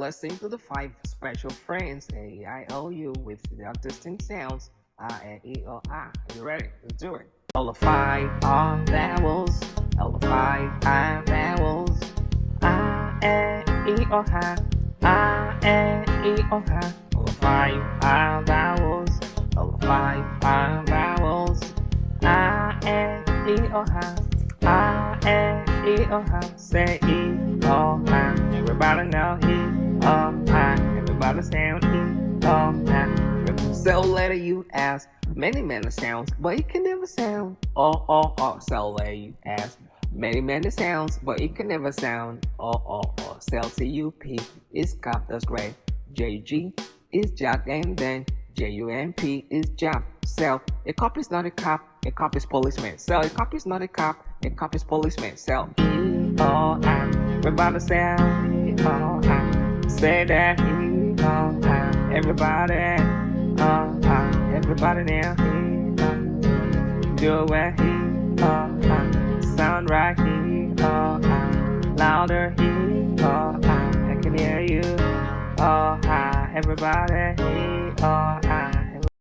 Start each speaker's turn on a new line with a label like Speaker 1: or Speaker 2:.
Speaker 1: let's sing to the five special friends A, I, O, U with their distinct sounds I, E, O, I. Are you ready? Let's do it. All the five are vowels. All the five are vowels. I, E, O, I. I, E, O, I. All the five are vowels. All the five are vowels. I, E, O, I. I, E, O, I. Say E, O, I. Everybody know E, O, I. Everybody sound E, O, I. So later you ask many sounds, but it can never sound oh. So later you ask many sounds, but it can never sound oh. So C-U-P is cop, that's great. J-G is jack, and then J-U-M-P is jump. So a cop is not a cop, a cop is policeman. So a cop is not a cop, a cop is policeman. So E-O-I, everybody sound E-O-I. Say that E-O-I, everybody. Everybody now, do it, sound right, louder, I can hear you, everybody,